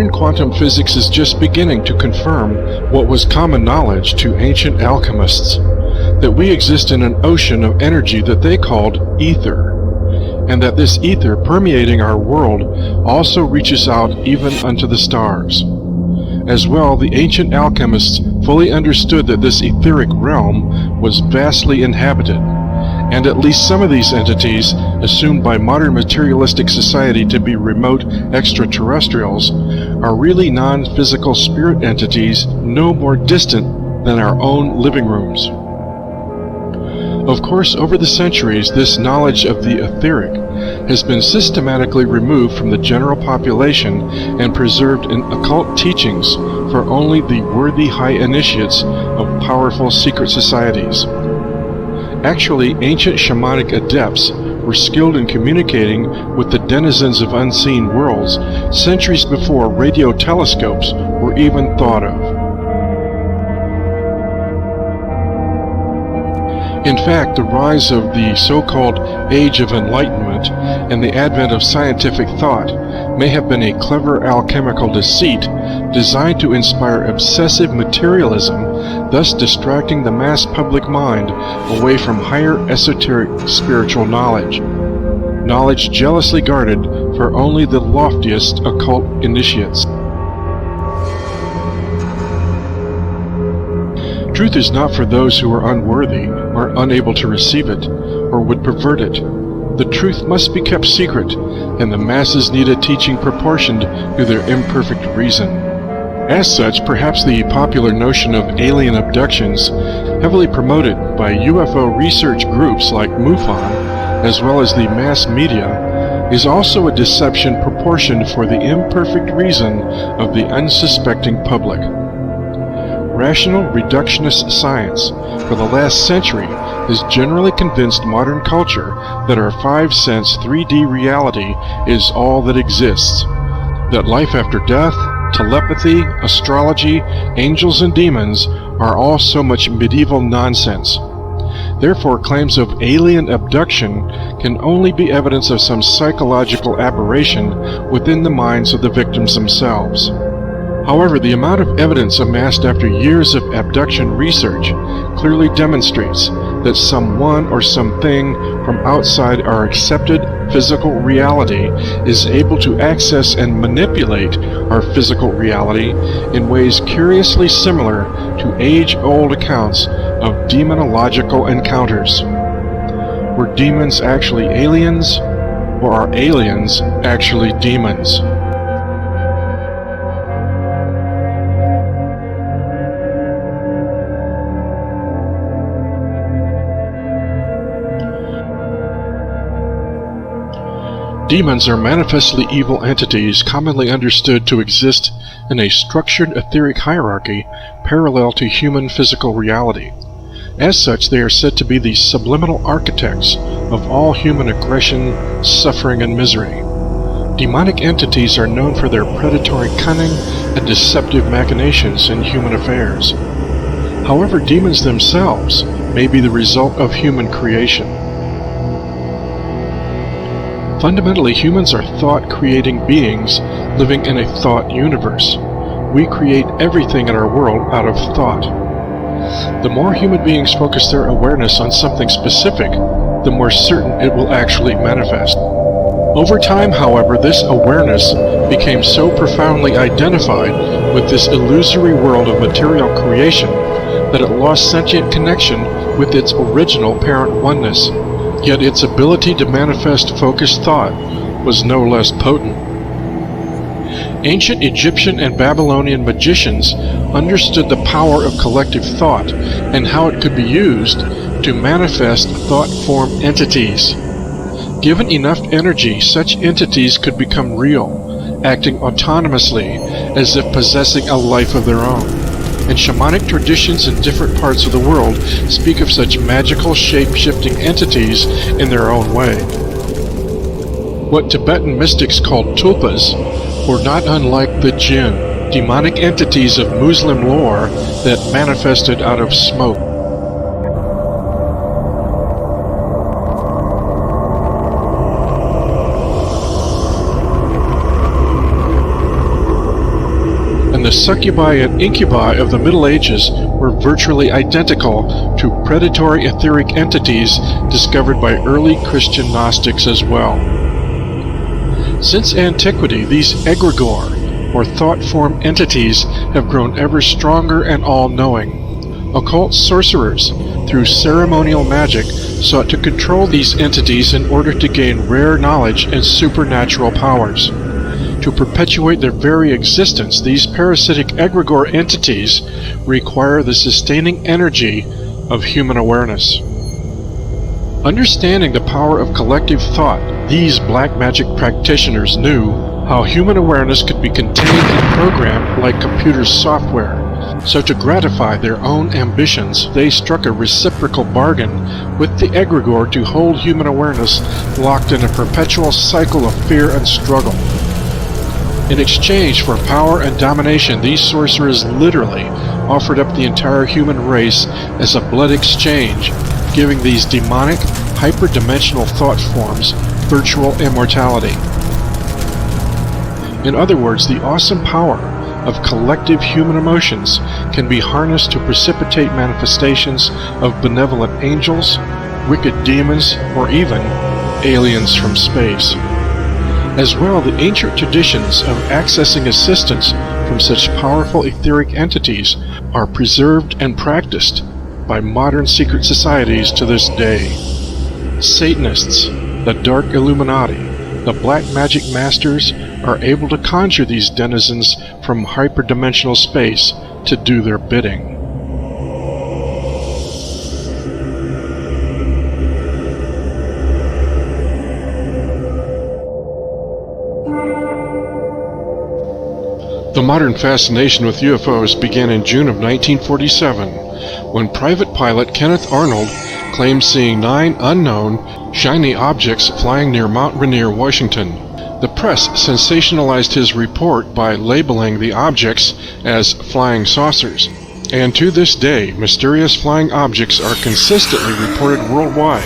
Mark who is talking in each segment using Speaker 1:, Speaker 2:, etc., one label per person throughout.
Speaker 1: Modern quantum physics is just beginning to confirm what was common knowledge to ancient alchemists, that we exist in an ocean of energy that they called ether, and that this ether permeating our world also reaches out even unto the stars. As well, the ancient alchemists fully understood that this etheric realm was vastly inhabited, and at least some of these entities, assumed by modern materialistic society to be remote extraterrestrials, are really non-physical spirit entities no more distant than our own living rooms. Of course, over the centuries, this knowledge of the etheric has been systematically removed from the general population and preserved in occult teachings for only the worthy high initiates of powerful secret societies. Actually, ancient shamanic adepts were skilled in communicating with the denizens of unseen worlds centuries before radio telescopes were even thought of. In fact, the rise of the so-called Age of Enlightenment and the advent of scientific thought may have been a clever alchemical deceit designed to inspire obsessive materialism, thus distracting the mass public mind away from higher esoteric spiritual knowledge. Knowledge jealously guarded for only the loftiest occult initiates. Truth is not for those who are unworthy or unable to receive it, or would pervert it. The truth must be kept secret, and the masses need a teaching proportioned to their imperfect reason. As such, perhaps the popular notion of alien abductions, heavily promoted by UFO research groups like MUFON, as well as the mass media, is also a deception proportioned for the imperfect reason of the unsuspecting public. Rational reductionist science for the last century has generally convinced modern culture that our five-sense 3D reality is all that exists, that life after death, telepathy, astrology, angels and demons are all so much medieval nonsense. Therefore, claims of alien abduction can only be evidence of some psychological aberration within the minds of the victims themselves. However, the amount of evidence amassed after years of abduction research clearly demonstrates that someone or something from outside our accepted physical reality is able to access and manipulate our physical reality in ways curiously similar to age-old accounts of demonological encounters. Were demons actually aliens, or are aliens actually demons? Demons are manifestly evil entities commonly understood to exist in a structured etheric hierarchy parallel to human physical reality. As such, they are said to be the subliminal architects of all human aggression, suffering, and misery. Demonic entities are known for their predatory cunning and deceptive machinations in human affairs. However, demons themselves may be the result of human creation. Fundamentally, humans are thought-creating beings living in a thought universe. We create everything in our world out of thought. The more human beings focus their awareness on something specific, the more certain it will actually manifest. Over time, however, this awareness became so profoundly identified with this illusory world of material creation that it lost sentient connection with its original parent oneness. Yet its ability to manifest focused thought was no less potent. Ancient Egyptian and Babylonian magicians understood the power of collective thought and how it could be used to manifest thought-form entities. Given enough energy, such entities could become real, acting autonomously as if possessing a life of their own. And shamanic traditions in different parts of the world speak of such magical shape-shifting entities in their own way. What Tibetan mystics called tulpas were not unlike the jinn, demonic entities of Muslim lore that manifested out of smoke. succubi and incubi of the Middle Ages were virtually identical to predatory etheric entities discovered by early Christian Gnostics as well. Since antiquity, these egregore, or thought-form entities, have grown ever stronger and all-knowing. Occult sorcerers, through ceremonial magic, sought to control these entities in order to gain rare knowledge and supernatural powers. To perpetuate their very existence, these parasitic egregore entities require the sustaining energy of human awareness. Understanding the power of collective thought, these black magic practitioners knew how human awareness could be contained and programmed like computer software. So to gratify their own ambitions, they struck a reciprocal bargain with the egregore to hold human awareness locked in a perpetual cycle of fear and struggle. In exchange for power and domination, these sorcerers literally offered up the entire human race as a blood exchange, giving these demonic, hyperdimensional thought forms virtual immortality. In other words, the awesome power of collective human emotions can be harnessed to precipitate manifestations of benevolent angels, wicked demons, or even aliens from space. As well, the ancient traditions of accessing assistance from such powerful etheric entities are preserved and practiced by modern secret societies to this day. Satanists, the Dark Illuminati, the Black Magic Masters are able to conjure these denizens from hyperdimensional space to do their bidding. The modern fascination with UFOs began in June of 1947, when private pilot Kenneth Arnold claimed seeing 9 unknown, shiny objects flying near Mount Rainier, Washington. The press sensationalized his report by labeling the objects as flying saucers, and to this day, mysterious flying objects are consistently reported worldwide.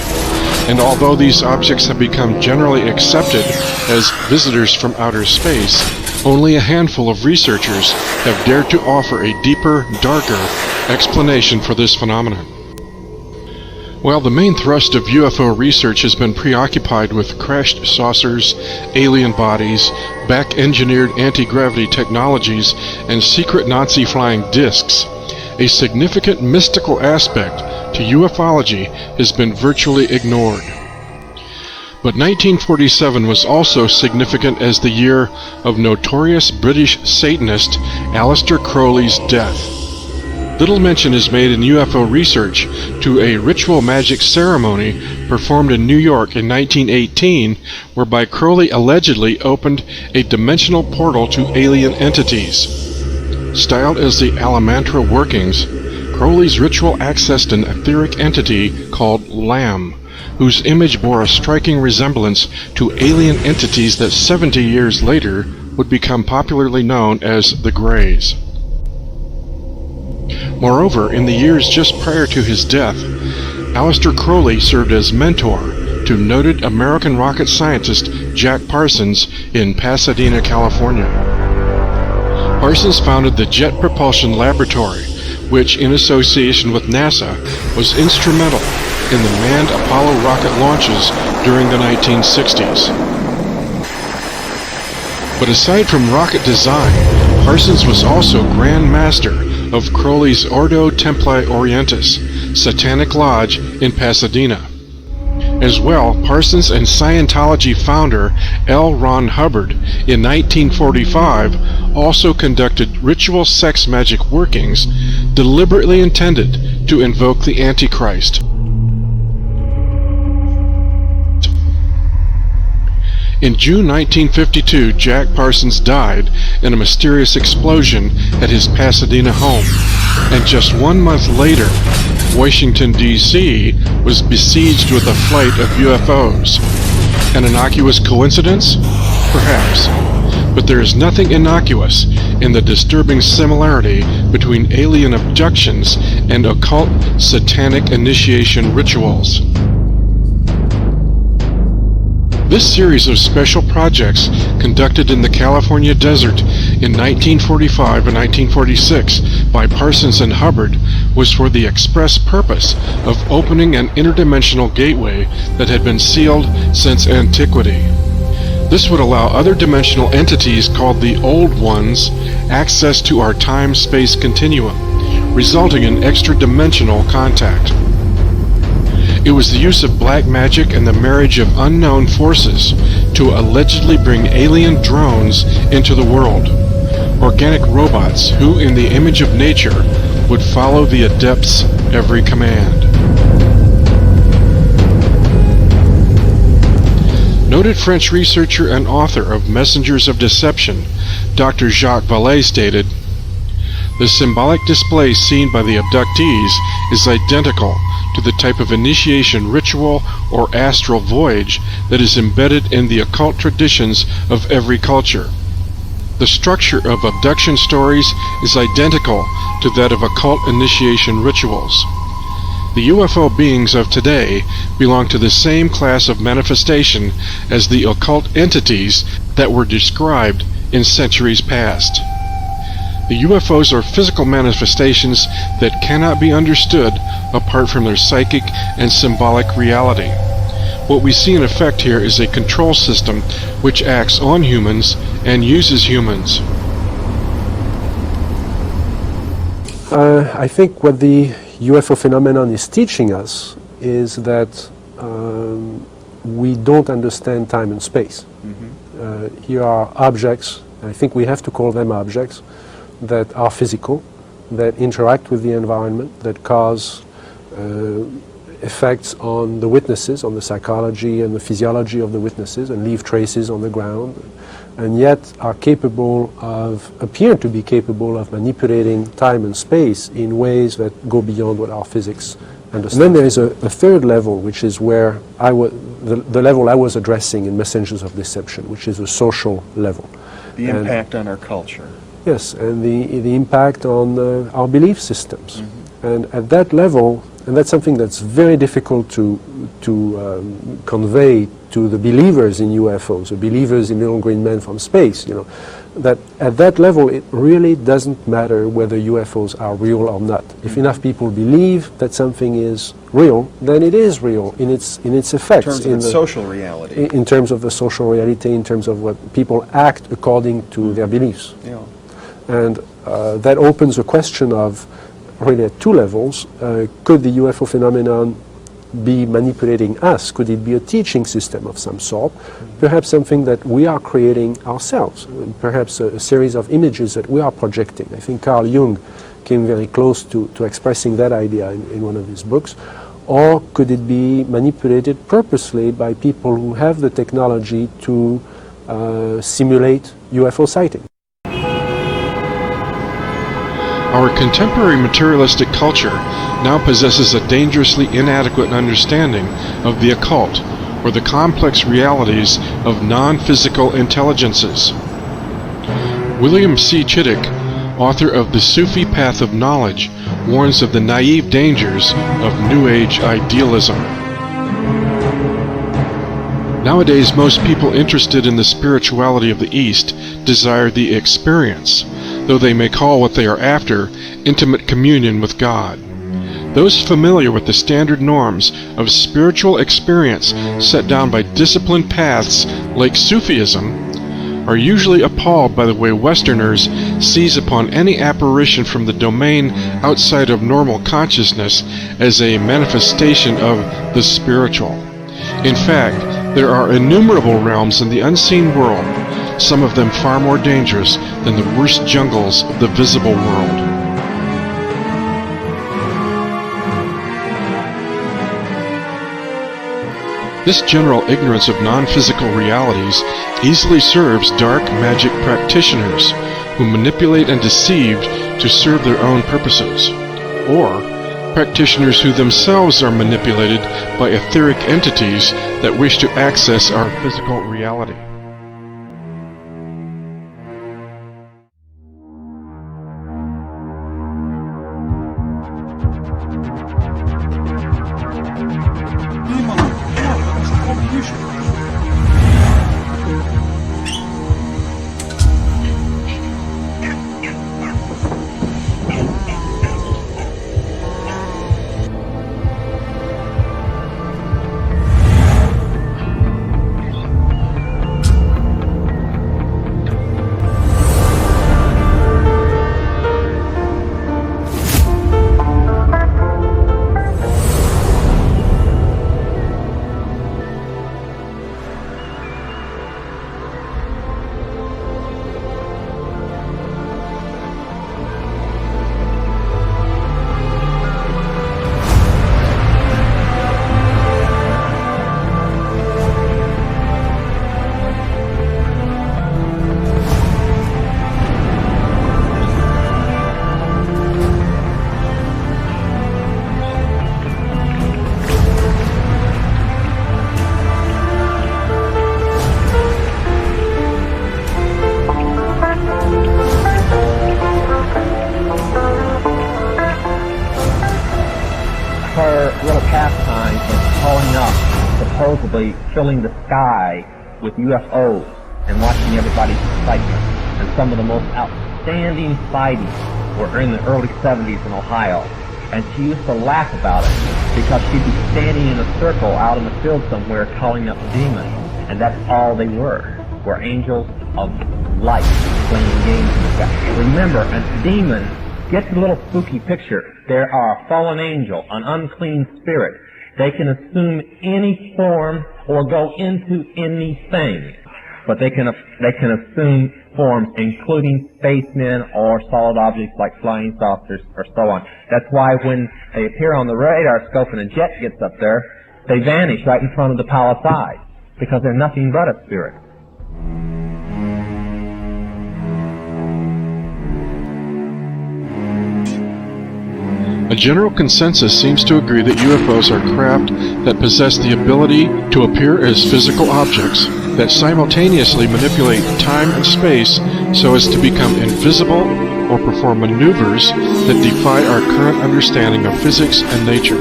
Speaker 1: And although these objects have become generally accepted as visitors from outer space, only a handful of researchers have dared to offer a deeper, darker explanation for this phenomenon. While the main thrust of UFO research has been preoccupied with crashed saucers, alien bodies, back-engineered anti-gravity technologies, and secret Nazi flying discs, a significant mystical aspect to ufology has been virtually ignored. But 1947 was also significant as the year of notorious British Satanist Aleister Crowley's death. Little mention is made in UFO research to a ritual magic ceremony performed in New York in 1918, whereby Crowley allegedly opened a dimensional portal to alien entities. Styled as the Alamantra workings, Crowley's ritual accessed an etheric entity called Lamb, whose image bore a striking resemblance to alien entities that 70 years later would become popularly known as the Greys. Moreover, in the years just prior to his death, Aleister Crowley served as mentor to noted American rocket scientist Jack Parsons in Pasadena, California. Parsons founded the Jet Propulsion Laboratory, which, in association with NASA, was instrumental in the manned Apollo rocket launches during the 1960s. But aside from rocket design, Parsons was also Grand Master of Crowley's Ordo Templi Orientis, Satanic Lodge in Pasadena. As well, Parsons and Scientology founder L. Ron Hubbard in 1945 also conducted ritual sex magic workings deliberately intended to invoke the Antichrist. In June 1952, Jack Parsons died in a mysterious explosion at his Pasadena home, and just 1 month later, Washington, D.C. was besieged with a flight of UFOs. An innocuous coincidence? Perhaps. But there is nothing innocuous in the disturbing similarity between alien abductions and occult satanic initiation rituals. This series of special projects conducted in the California desert in 1945 and 1946 by Parsons and Hubbard was for the express purpose of opening an interdimensional gateway that had been sealed since antiquity. This would allow other dimensional entities called the Old Ones access to our time-space continuum, resulting in extra-dimensional contact. It was the use of black magic and the marriage of unknown forces to allegedly bring alien drones into the world, organic robots who, in the image of nature, would follow the adept's every command. Noted French researcher and author of Messengers of Deception, Dr. Jacques Vallée stated, "The symbolic display seen by the abductees is identical to the type of initiation ritual or astral voyage that is embedded in the occult traditions of every culture. The structure of abduction stories is identical to that of occult initiation rituals. The UFO beings of today belong to the same class of manifestation as the occult entities that were described in centuries past. The UFOs are physical manifestations that cannot be understood apart from their psychic and symbolic reality. What we see in effect here is a control system which acts on humans and uses humans."
Speaker 2: I think what the UFO phenomenon is teaching us is that we don't understand time and space. Here are objects, I think we have to call them objects, that are physical, that interact with the environment, that cause effects on the witnesses, on the psychology and the physiology of the witnesses, and leave traces on the ground, and yet are capable of, appear to be capable of manipulating time and space in ways that go beyond what our physics understands. And then there is a third level, which is where the level I was addressing in Messengers of Deception, which is a social level.
Speaker 3: The impact on our culture.
Speaker 2: Yes, and the impact on our belief systems. And at that level, and that's something that's very difficult to convey to the believers in UFOs, the believers in little green men from space, you know, that at that level it really doesn't matter whether UFOs are real or not. If enough people believe that something is real, then it is real in its effects.
Speaker 3: In terms of its social reality.
Speaker 2: In terms of the social reality, in terms of what people act according to their beliefs.
Speaker 3: Yeah.
Speaker 2: And that opens a question of, really at two levels, could the UFO phenomenon be manipulating us? Could it be a teaching system of some sort? Perhaps something that we are creating ourselves, perhaps a series of images that we are projecting. I think Carl Jung came very close to expressing that idea in one of his books. Or could it be manipulated purposely by people who have the technology to simulate UFO sightings?
Speaker 1: Our contemporary materialistic culture now possesses a dangerously inadequate understanding of the occult, or the complex realities of non-physical intelligences. William C. Chittick, author of The Sufi Path of Knowledge, warns of the naive dangers of New Age idealism. Nowadays, most people interested in the spirituality of the East desire the experience, though they may call what they are after intimate communion with God. Those familiar with the standard norms of spiritual experience set down by disciplined paths like Sufism are usually appalled by the way Westerners seize upon any apparition from the domain outside of normal consciousness as a manifestation of the spiritual. In fact, there are innumerable realms in the unseen world, some of them far more dangerous than the worst jungles of the visible world. This general ignorance of non-physical realities easily serves dark magic practitioners who manipulate and deceive to serve their own purposes, or practitioners who themselves are manipulated by etheric entities that wish to access our physical reality.
Speaker 4: basically filling the sky with UFOs and watching everybody's excitement. And some of the most outstanding sightings were in the early 70s in Ohio. And she used to laugh about it because she'd be standing in a circle out in the field somewhere calling up demons. And that's all they were angels of light playing games in the sky. Remember, a demon, get the little spooky picture. There are a fallen angel, an unclean spirit. They can assume any form or go into anything. But they can assume forms including spacemen or solid objects like flying saucers or so on. That's why when they appear on the radar scope and a jet gets up there, they vanish right in front of the palace eye because they're nothing but a spirit.
Speaker 1: A general consensus seems to agree that UFOs are craft that possess the ability to appear as physical objects that simultaneously manipulate time and space so as to become invisible or perform maneuvers that defy our current understanding of physics and nature.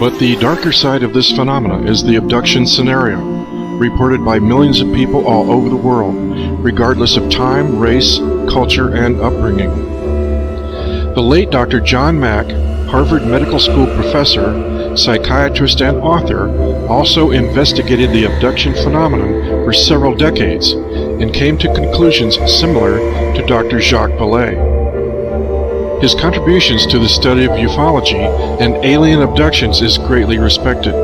Speaker 1: But the darker side of this phenomena is the abduction scenario, reported by millions of people all over the world, regardless of time, race, culture, and upbringing. The late Dr. John Mack, Harvard Medical School professor, psychiatrist, and author, also investigated the abduction phenomenon for several decades and came to conclusions similar to Dr. Jacques Vallée. His contributions to the study of ufology and alien abductions is greatly respected.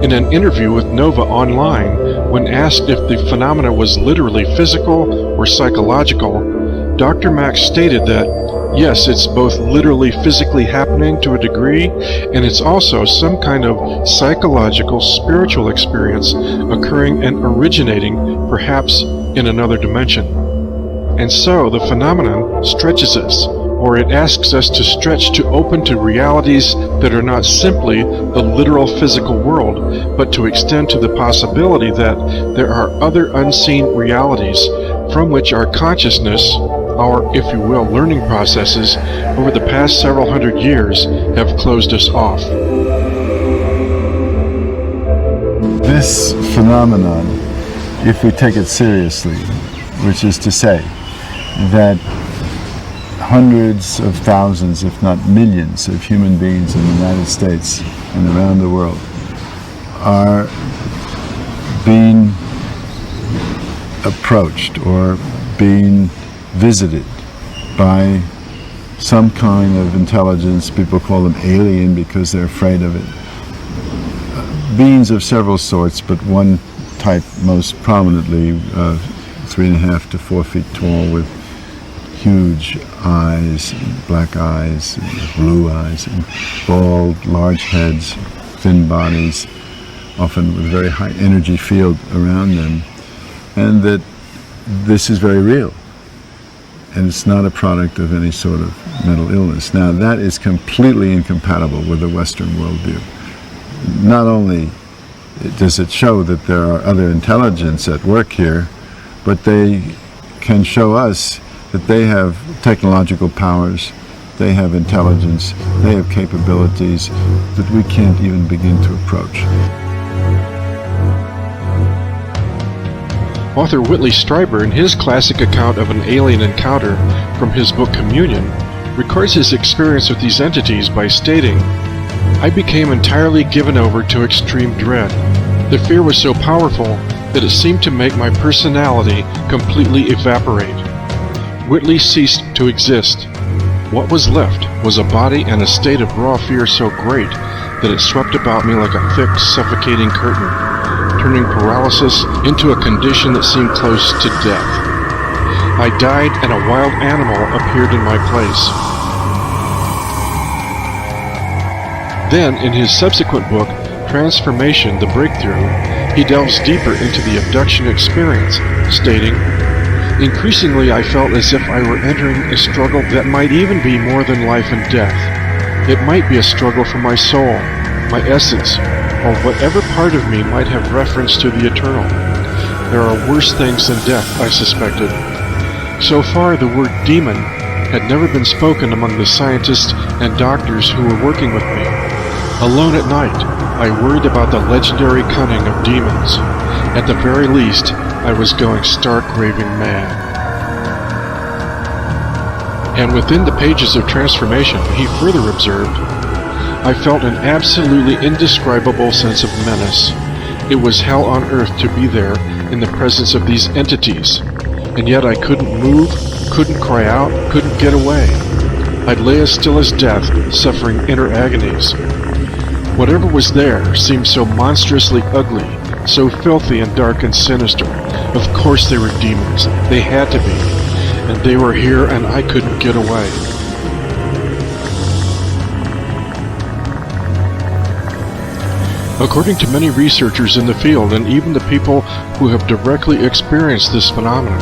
Speaker 1: In an interview with Nova Online, when asked if the phenomena was literally physical or psychological, Dr. Mack stated that yes, it's both literally physically happening to a degree, and it's also some kind of psychological, spiritual experience occurring and originating perhaps in another dimension. And so the phenomenon stretches us, or it asks us to stretch to open to realities that are not simply the literal physical world, but to extend to the possibility that there are other unseen realities from which our consciousness, our, if you will, learning processes over the past several hundred years have closed us off.
Speaker 5: This phenomenon, if we take it seriously, which is to say that hundreds of thousands, if not millions, of human beings in the United States and around the world are being approached or being visited by some kind of intelligence. People call them alien because they're afraid of it. Beings of several sorts, but one type most prominently 3.5 to 4 feet tall with huge eyes, black eyes, blue eyes, and bald, large heads, thin bodies, often with a very high energy field around them, and that this is very real. And it's not a product of any sort of mental illness. Now, that is completely incompatible with the Western worldview. Not only does it show that there are other intelligence at work here, but they can show us that they have technological powers, they have intelligence, they have capabilities that we can't even begin to approach.
Speaker 1: Author Whitley Strieber, in his classic account of an alien encounter from his book Communion, records his experience with these entities by stating, "I became entirely given over to extreme dread. The fear was so powerful that it seemed to make my personality completely evaporate. Whitley ceased to exist. What was left was a body and a state of raw fear so great that it swept about me like a thick, suffocating curtain, turning paralysis into a condition that seemed close to death. I died and a wild animal appeared in my place." Then, in his subsequent book, Transformation, the Breakthrough, he delves deeper into the abduction experience, stating, "Increasingly I felt as if I were entering a struggle that might even be more than life and death. It might be a struggle for my soul, my essence, or whatever part of me might have reference to the eternal. There are worse things than death, I suspected. So far the word demon had never been spoken among the scientists and doctors who were working with me. Alone at night, I worried about the legendary cunning of demons. At the very least, I was going stark raving mad. And within the pages of Transformation, he further observed, I felt an absolutely indescribable sense of menace. It was hell on earth to be there in the presence of these entities, and yet I couldn't move, couldn't cry out, couldn't get away. I'd lay as still as death, suffering inner agonies. Whatever was there seemed so monstrously ugly, so filthy and dark and sinister. Of course they were demons. They had to be. And they were here and I couldn't get away. According to many researchers in the field, and even the people who have directly experienced this phenomenon,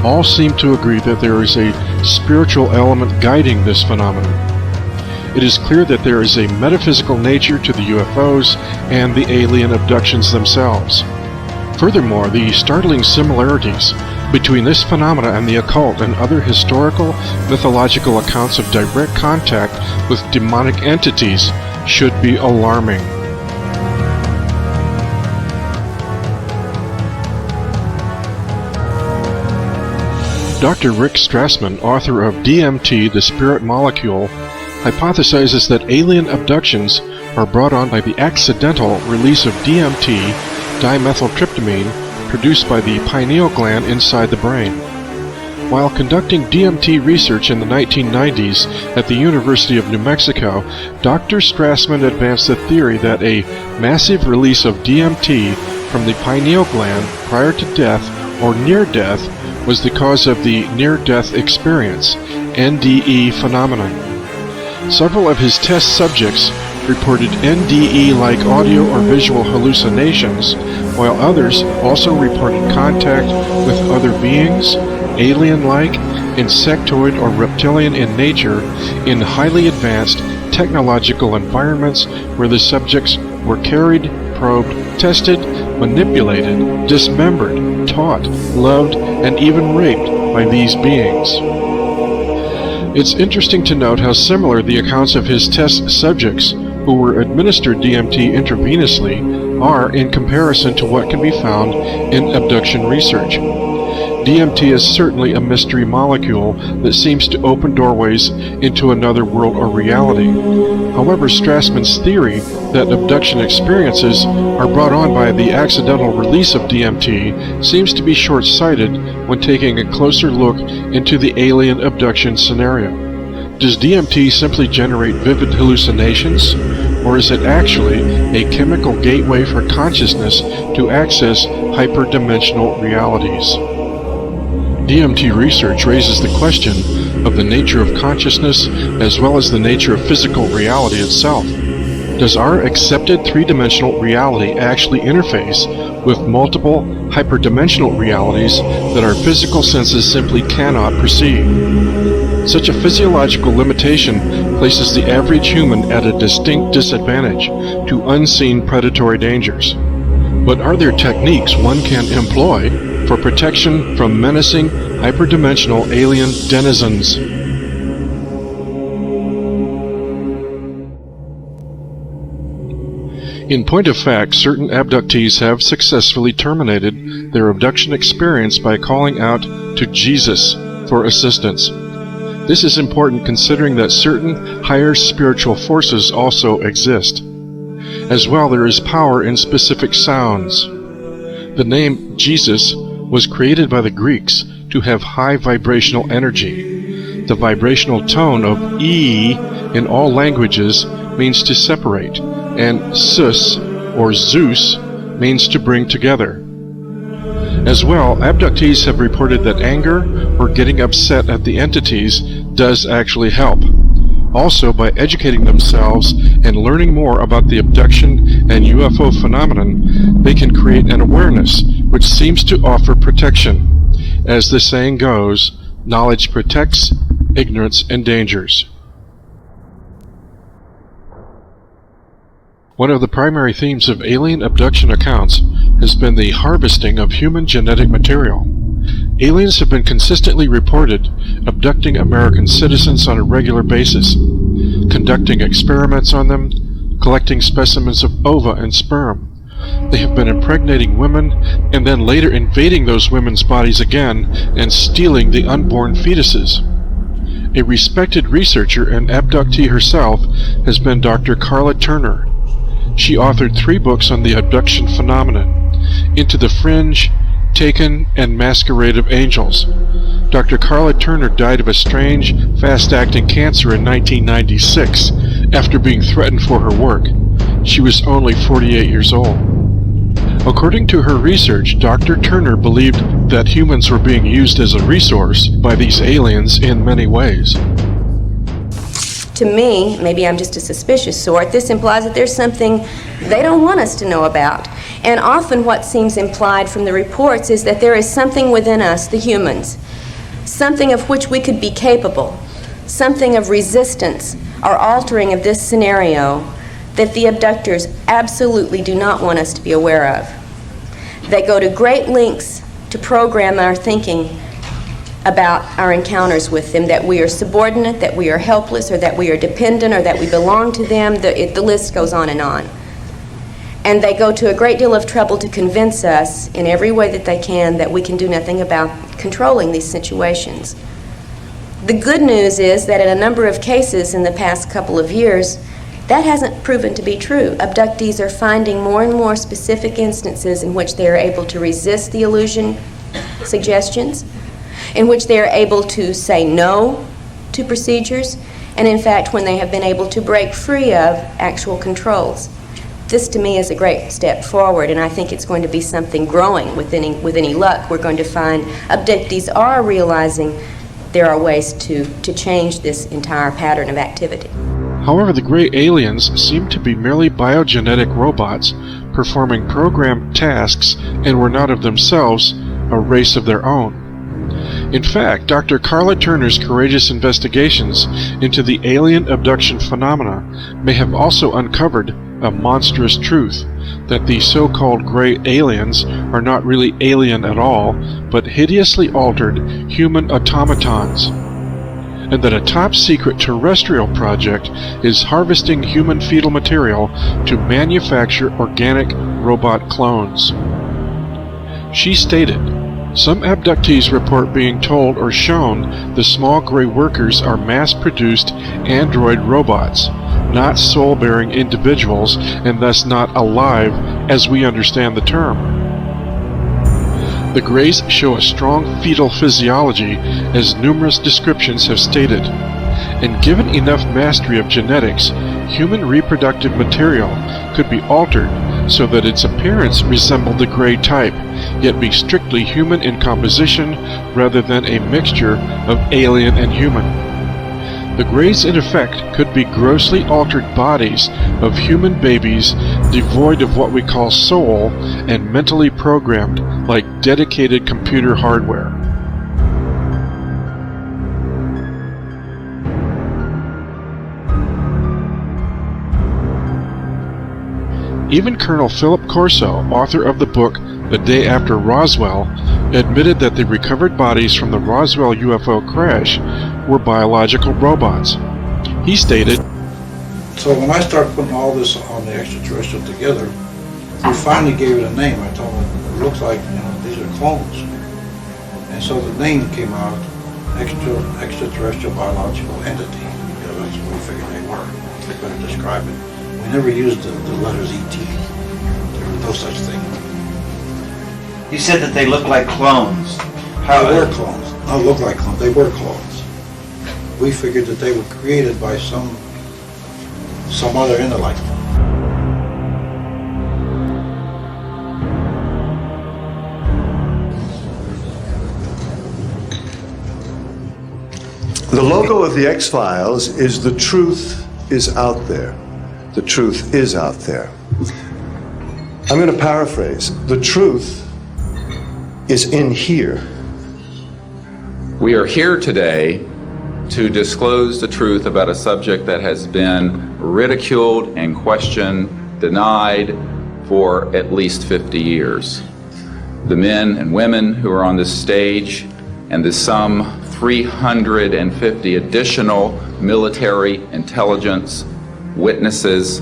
Speaker 1: all seem to agree that there is a spiritual element guiding this phenomenon. It is clear that there is a metaphysical nature to the UFOs and the alien abductions themselves. Furthermore, the startling similarities between this phenomena and the occult and other historical, mythological accounts of direct contact with demonic entities should be alarming. Dr. Rick Strassman, author of DMT, the Spirit Molecule, hypothesizes that alien abductions are brought on by the accidental release of DMT, dimethyltryptamine, produced by the pineal gland inside the brain. While conducting DMT research in the 1990s at the University of New Mexico, Dr. Strassman advanced the theory that a massive release of DMT from the pineal gland prior to death or near death was the cause of the near-death experience, NDE phenomenon. Several of his test subjects reported NDE-like audio or visual hallucinations, while others also reported contact with other beings, alien-like, insectoid or reptilian in nature, in highly advanced technological environments where the subjects were carried, probed, tested, manipulated, dismembered, taught, loved, and even raped by these beings. It's interesting to note how similar the accounts of his test subjects who were administered DMT intravenously are in comparison to what can be found in abduction research. DMT is certainly a mystery molecule that seems to open doorways into another world or reality. However, Strassman's theory that abduction experiences are brought on by the accidental release of DMT seems to be short-sighted when taking a closer look into the alien abduction scenario. Does DMT simply generate vivid hallucinations, or is it actually a chemical gateway for consciousness to access hyperdimensional realities? DMT research raises the question of the nature of consciousness as well as the nature of physical reality itself. Does our accepted three-dimensional reality actually interface with multiple hyperdimensional realities that our physical senses simply cannot perceive? Such a physiological limitation places the average human at a distinct disadvantage to unseen predatory dangers. But are there techniques one can employ for protection from menacing hyperdimensional alien denizens? In point of fact, certain abductees have successfully terminated their abduction experience by calling out to Jesus for assistance. This is important considering that certain higher spiritual forces also exist. As well, there is power in specific sounds. The name Jesus was created by the Greeks to have high vibrational energy. The vibrational tone of E in all languages means to separate, and Sus, or Zeus, means to bring together. As well, abductees have reported that anger or getting upset at the entities does actually help. Also, by educating themselves and learning more about the abduction and UFO phenomenon, they can create an awareness which seems to offer protection. As the saying goes, knowledge protects, ignorance endangers. One of the primary themes of alien abduction accounts has been the harvesting of human genetic material. Aliens have been consistently reported abducting American citizens on a regular basis, conducting experiments on them, collecting specimens of ova and sperm. They have been impregnating women and then later invading those women's bodies again and stealing the unborn fetuses. A respected researcher and abductee herself has been Dr. Carla Turner. She authored 3 books on the abduction phenomenon: Into the Fringe, Taken, and Masquerade of Angels. Dr. Carla Turner died of a strange, fast-acting cancer in 1996 after being threatened for her work. She was only 48 years old. According to her research, Dr. Turner believed that humans were being used as a resource by these aliens in many ways.
Speaker 6: To me, maybe I'm just a suspicious sort, this implies that there's something they don't want us to know about. And often what seems implied from the reports is that there is something within us, the humans, something of which we could be capable, something of resistance or altering of this scenario that the abductors absolutely do not want us to be aware of. They go to great lengths to program our thinking about our encounters with them, that we are subordinate, that we are helpless, or that we are dependent, or that we belong to them. The list goes on. And they go to a great deal of trouble to convince us in every way that they can that we can do nothing about controlling these situations. The good news is that in a number of cases in the past couple of years, that hasn't proven to be true. Abductees are finding more and more specific instances in which they are able to resist the illusion suggestions, in which they are able to say no to procedures, and in fact when they have been able to break free of actual controls. This to me is a great step forward, and I think it's going to be something growing with any luck. We're going to find abductees are realizing there are ways to change this entire pattern of activity.
Speaker 1: However, the gray aliens seem to be merely biogenetic robots performing programmed tasks and were not of themselves a race of their own. In fact, Dr. Carla Turner's courageous investigations into the alien abduction phenomena may have also uncovered a monstrous truth, that the so-called gray aliens are not really alien at all, but hideously altered human automatons, and that a top-secret terrestrial project is harvesting human fetal material to manufacture organic robot clones. She stated, "Some abductees report being told or shown the small gray workers are mass-produced android robots, not soul-bearing individuals, and thus not alive as we understand the term. The Greys show a strong fetal physiology, as numerous descriptions have stated, and given enough mastery of genetics, human reproductive material could be altered so that its appearance resembled the Grey type, yet be strictly human in composition rather than a mixture of alien and human. The Greys, in effect, could be grossly altered bodies of human babies devoid of what we call soul and mentally programmed like dedicated computer hardware." Even Colonel Philip Corso, author of the book The Day After Roswell, admitted that the recovered bodies from the Roswell UFO crash were biological robots. He stated,
Speaker 7: "So when I started putting all this on the extraterrestrial together, we finally gave it a name. I told them, it looks like, these are clones. And so the name came out, extraterrestrial biological entity. That's what we figured they were. We better describe it. We never used the letters ET. There was no such thing.
Speaker 8: You said that they look like clones.
Speaker 7: They were clones. Not look like clones. They were clones. We figured that they were created by some other intellect.
Speaker 9: The logo of the X-Files is "The truth is out there." The truth is out there. I'm going to paraphrase. The truth is in here.
Speaker 10: We are here today to disclose the truth about a subject that has been ridiculed and questioned, denied for at least 50 years. The men and women who are on this stage and the some 350 additional military intelligence witnesses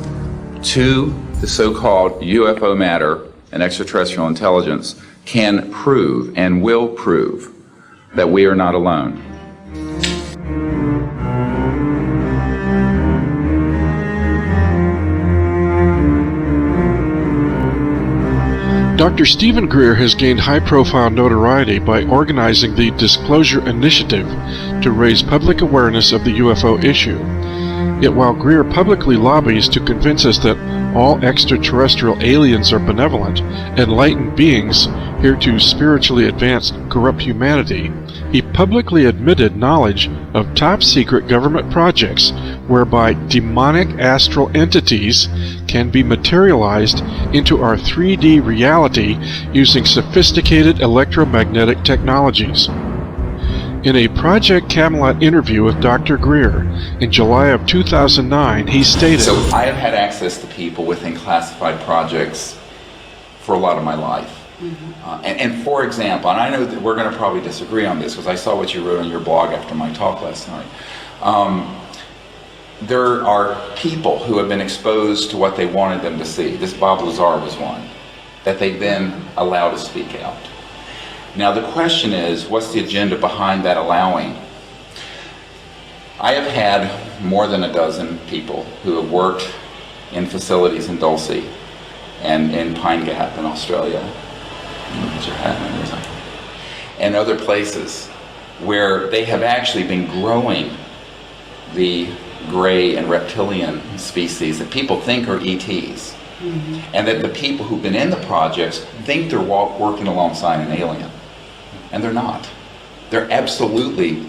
Speaker 10: to the so-called UFO matter and extraterrestrial intelligence can prove and will prove that we are not alone.
Speaker 1: Dr. Stephen Greer has gained high-profile notoriety by organizing the Disclosure Initiative to raise public awareness of the UFO issue. Yet while Greer publicly lobbies to convince us that all extraterrestrial aliens are benevolent, enlightened beings here to spiritually advance corrupt humanity, he publicly admitted knowledge of top-secret government projects whereby demonic astral entities can be materialized into our 3D reality using sophisticated electromagnetic technologies. In a Project Camelot interview with Dr. Greer in July of 2009, he stated,
Speaker 10: So I have had access to people within classified projects for a lot of my life. And for example, and I know that we're going to probably disagree on this because I saw what you wrote on your blog after my talk last night. There are people who have been exposed to what they wanted them to see. This Bob Lazar was one that they then allow to speak out. Now the question is, what's the agenda behind that allowing? I have had more than a dozen people who have worked in facilities in Dulce and in Pine Gap in Australia, and other places where they have actually been growing the gray and reptilian species that people think are ETs. And that the people who've been in the projects think they're working alongside an alien. And they're not. They're absolutely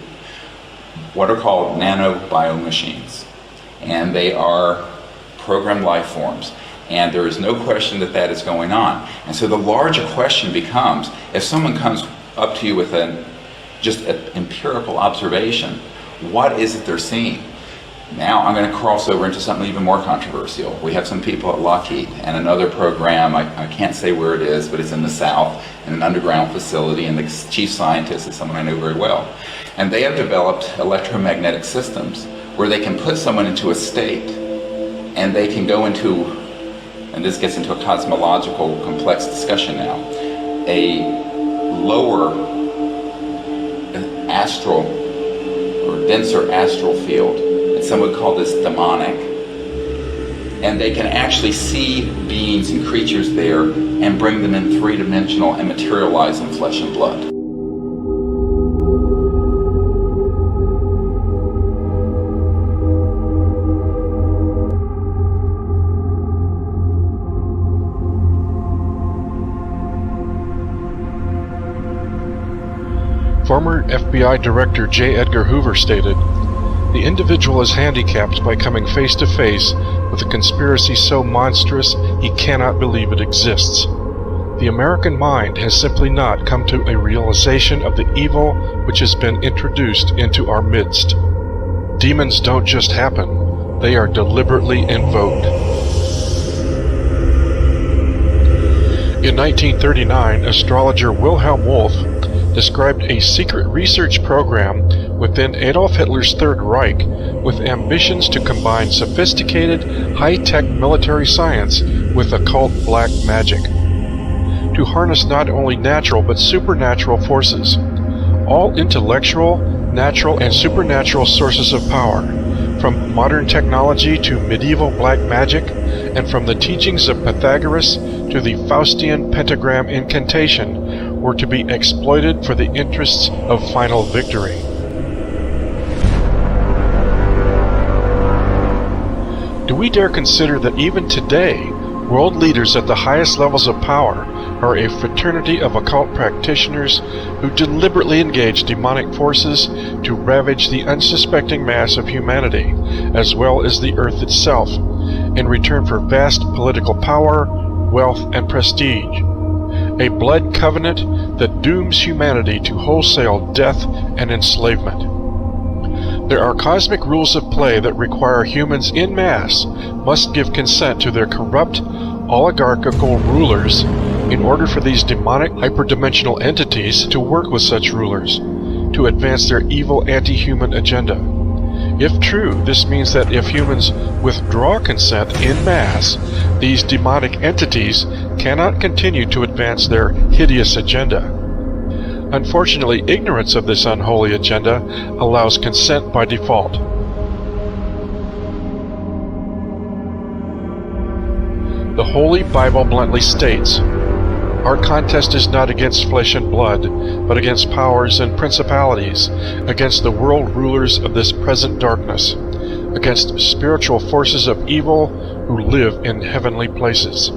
Speaker 10: what are called nanobiomachines. And they are programmed life forms. And there is no question that that is going on. And so the larger question becomes, if someone comes up to you with just an empirical observation, what is it they're seeing? Now I'm going to cross over into something even more controversial. We have some people at Lockheed and another program, I can't say where it is, but it's in the South, in an underground facility, and the chief scientist is someone I know very well. And they have developed electromagnetic systems where they can put someone into a state and they can go into, and this gets into a cosmological complex discussion now, a lower astral or denser astral field. And some would call this demonic. And they can actually see beings and creatures there and bring them in three-dimensional and materialize in flesh and blood.
Speaker 1: Former FBI Director J. Edgar Hoover stated, "The individual is handicapped by coming face to face with a conspiracy so monstrous he cannot believe it exists. The American mind has simply not come to a realization of the evil which has been introduced into our midst. Demons don't just happen, they are deliberately invoked." In 1939, astrologer Wilhelm Wolff described a secret research program within Adolf Hitler's Third Reich with ambitions to combine sophisticated, high-tech military science with occult black magic, to harness not only natural but supernatural forces, all intellectual, natural, and supernatural sources of power, from modern technology to medieval black magic, and from the teachings of Pythagoras to the Faustian pentagram incantation, were to be exploited for the interests of final victory. Do we dare consider that even today, world leaders at the highest levels of power are a fraternity of occult practitioners who deliberately engage demonic forces to ravage the unsuspecting mass of humanity, as well as the earth itself, in return for vast political power, wealth, and prestige? A blood covenant that dooms humanity to wholesale death and enslavement. There are cosmic rules of play that require humans en masse must give consent to their corrupt, oligarchical rulers in order for these demonic hyperdimensional entities to work with such rulers, to advance their evil anti-human agenda. If true, this means that if humans withdraw consent en masse, these demonic entities cannot continue to advance their hideous agenda. Unfortunately, ignorance of this unholy agenda allows consent by default. The Holy Bible bluntly states, "Our contest is not against flesh and blood, but against powers and principalities, against the world rulers of this present darkness, against spiritual forces of evil who live in heavenly places."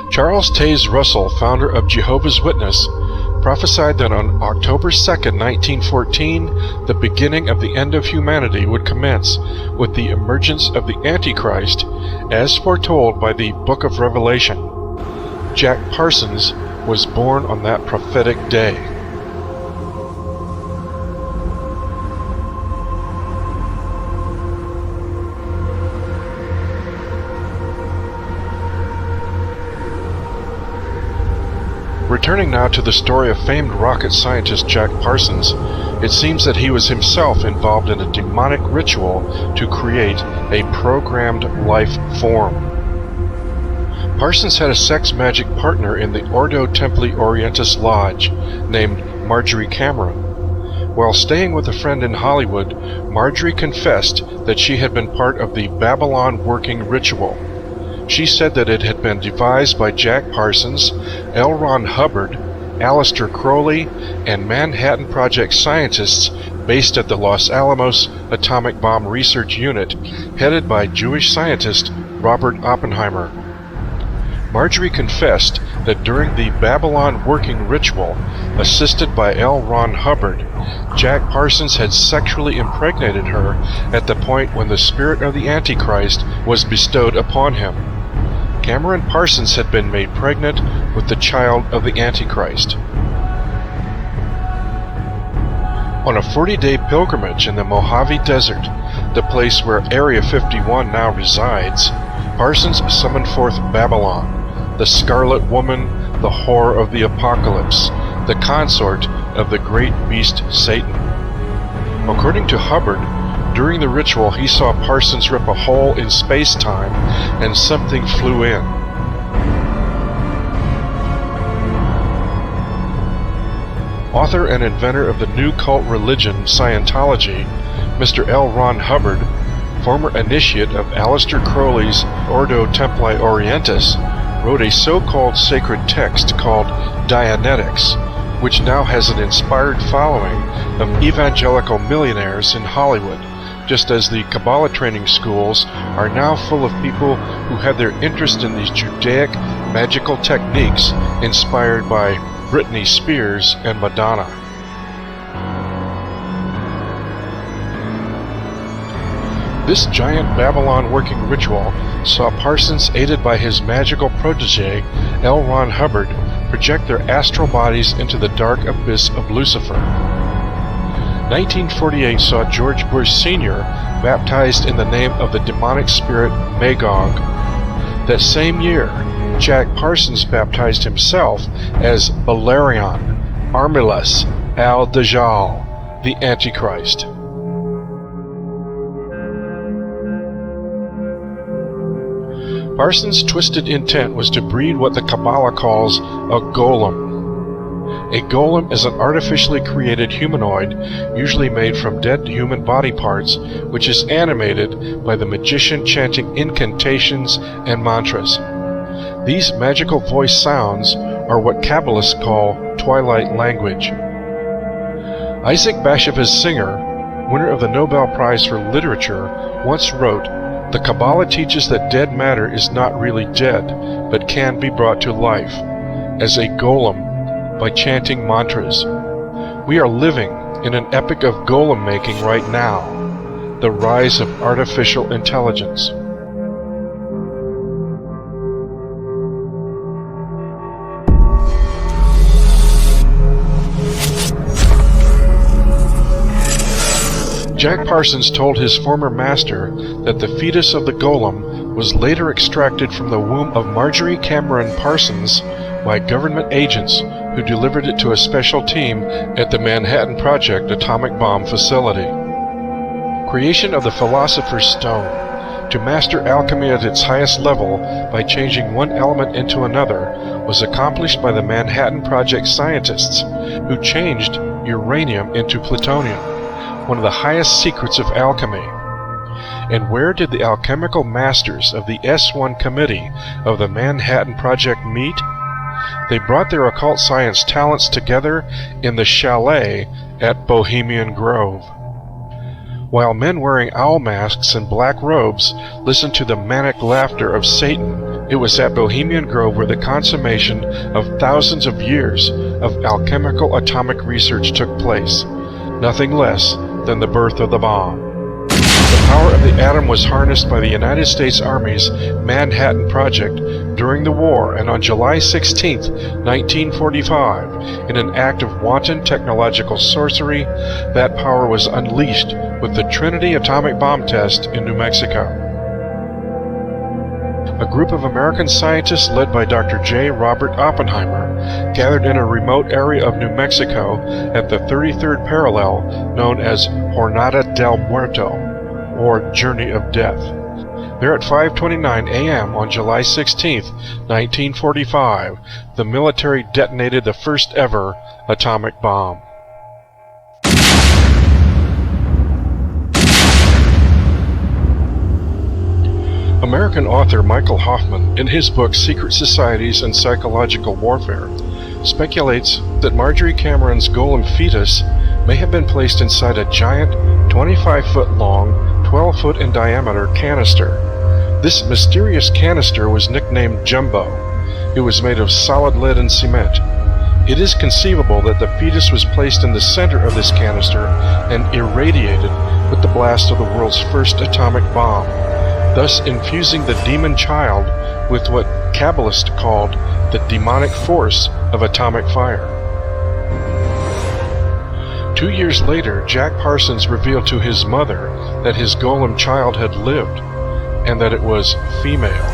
Speaker 1: Charles Taze Russell, founder of Jehovah's Witness, prophesied that on October 2nd, 1914, the beginning of the end of humanity would commence with the emergence of the Antichrist, as foretold by the Book of Revelation. Jack Parsons was born on that prophetic day. Returning now to the story of famed rocket scientist Jack Parsons, it seems that he was himself involved in a demonic ritual to create a programmed life form. Parsons had a sex magic partner in the Ordo Templi Orientis Lodge named Marjorie Cameron. While staying with a friend in Hollywood, Marjorie confessed that she had been part of the Babylon working ritual. She said that it had been devised by Jack Parsons, L. Ron Hubbard, Aleister Crowley, and Manhattan Project scientists based at the Los Alamos Atomic Bomb Research Unit, headed by Jewish scientist Robert Oppenheimer. Marjorie confessed that during the Babylon working ritual, assisted by L. Ron Hubbard, Jack Parsons had sexually impregnated her at the point when the spirit of the Antichrist was bestowed upon him. Cameron Parsons had been made pregnant with the child of the Antichrist. On a 40-day pilgrimage in the Mojave Desert, the place where Area 51 now resides, Parsons summoned forth Babylon, the Scarlet Woman, the whore of the apocalypse, the consort of the great beast Satan. According to Hubbard, during the ritual he saw Parsons rip a hole in space-time and something flew in. Author and inventor of the new cult religion Scientology, Mr. L. Ron Hubbard, former initiate of Aleister Crowley's Ordo Templi Orientis, wrote a so-called sacred text called Dianetics, which now has an inspired following of evangelical millionaires in Hollywood, just as the Kabbalah training schools are now full of people who had their interest in these Judaic magical techniques inspired by Britney Spears and Madonna. This giant Babylon working ritual saw Parsons, aided by his magical protege, L. Ron Hubbard, project their astral bodies into the dark abyss of Lucifer. 1948 saw George Bush Sr. baptized in the name of the demonic spirit Magog. That same year, Jack Parsons baptized himself as Balerion, Armilas, Al-Dajjal, the Antichrist. Parsons' twisted intent was to breed what the Kabbalah calls a golem. A golem is an artificially created humanoid, usually made from dead human body parts, which is animated by the magician chanting incantations and mantras. These magical voice sounds are what Kabbalists call twilight language. Isaac Bashevis Singer, winner of the Nobel Prize for Literature, once wrote, "The Kabbalah teaches that dead matter is not really dead, but can be brought to life, as a golem, by chanting mantras. We are living in an epoch of golem making right now, the rise of artificial intelligence." Jack Parsons told his former master that the fetus of the golem was later extracted from the womb of Marjorie Cameron Parsons, by government agents who delivered it to a special team at the Manhattan Project atomic bomb facility. Creation of the Philosopher's Stone, to master alchemy at its highest level by changing one element into another, was accomplished by the Manhattan Project scientists who changed uranium into plutonium, one of the highest secrets of alchemy. And where did the alchemical masters of the S1 Committee of the Manhattan Project meet? They brought their occult science talents together in the chalet at Bohemian Grove. While men wearing owl masks and black robes listened to the manic laughter of Satan, it was at Bohemian Grove where the consummation of thousands of years of alchemical atomic research took place, nothing less than the birth of the bomb. The power of the atom was harnessed by the United States Army's Manhattan Project during the war, and on July 16, 1945, in an act of wanton technological sorcery, that power was unleashed with the Trinity atomic bomb test in New Mexico. A group of American scientists led by Dr. J. Robert Oppenheimer gathered in a remote area of New Mexico at the 33rd parallel known as Jornada del Muerto, or Journey of Death. There at 5:29 a.m. on July 16, 1945, the military detonated the first ever atomic bomb. American author Michael Hoffman, in his book Secret Societies and Psychological Warfare, speculates that Marjorie Cameron's golem fetus may have been placed inside a giant 25-foot long, 12-foot in diameter canister. This mysterious canister was nicknamed Jumbo. It was made of solid lead and cement. It is conceivable that the fetus was placed in the center of this canister and irradiated with the blast of the world's first atomic bomb, thus infusing the demon child with what Kabbalists called the demonic force of atomic fire. 2 years later, Jack Parsons revealed to his mother that his golem child had lived, and that it was female.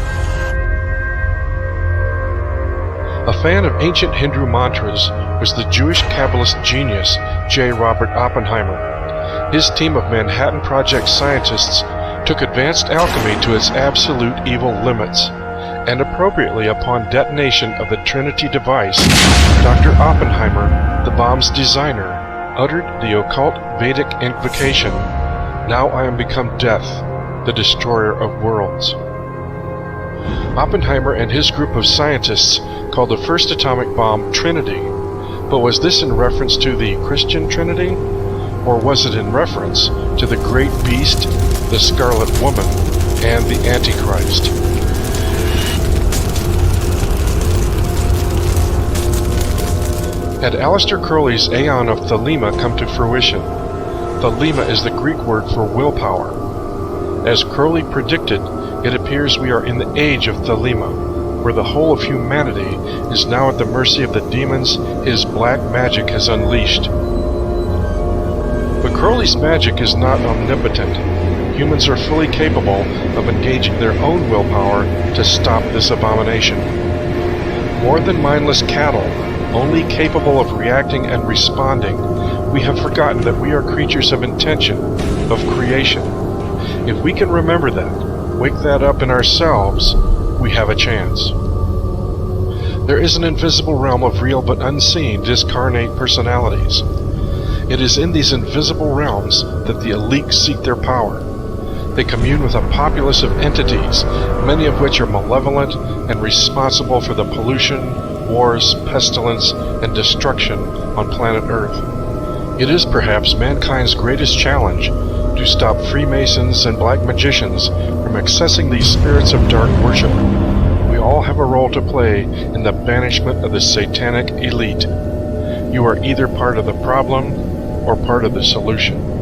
Speaker 1: A fan of ancient Hindu mantras was the Jewish Kabbalist genius J. Robert Oppenheimer. His team of Manhattan Project scientists took advanced alchemy to its absolute evil limits, and appropriately upon detonation of the Trinity device, Dr. Oppenheimer, the bomb's designer, uttered the occult Vedic invocation, "Now I am become death, the destroyer of worlds." Oppenheimer and his group of scientists called the first atomic bomb Trinity, but was this in reference to the Christian Trinity, or was it in reference to the great beast, the Scarlet Woman, and the Antichrist? Had Aleister Crowley's Aeon of Thelema come to fruition? Thelema is the Greek word for willpower. As Crowley predicted, it appears we are in the age of Thelema, where the whole of humanity is now at the mercy of the demons his black magic has unleashed. But Crowley's magic is not omnipotent. Humans are fully capable of engaging their own willpower to stop this abomination. More than mindless cattle, only capable of reacting and responding, we have forgotten that we are creatures of intention, of creation. If we can remember that, wake that up in ourselves, we have a chance. There is an invisible realm of real but unseen discarnate personalities. It is in these invisible realms that the elite seek their power. They commune with a populace of entities, many of which are malevolent and responsible for the pollution, wars, pestilence, and destruction on planet Earth. It is perhaps mankind's greatest challenge to stop Freemasons and black magicians from accessing these spirits of dark worship. We all have a role to play in the banishment of the satanic elite. You are either part of the problem or part of the solution.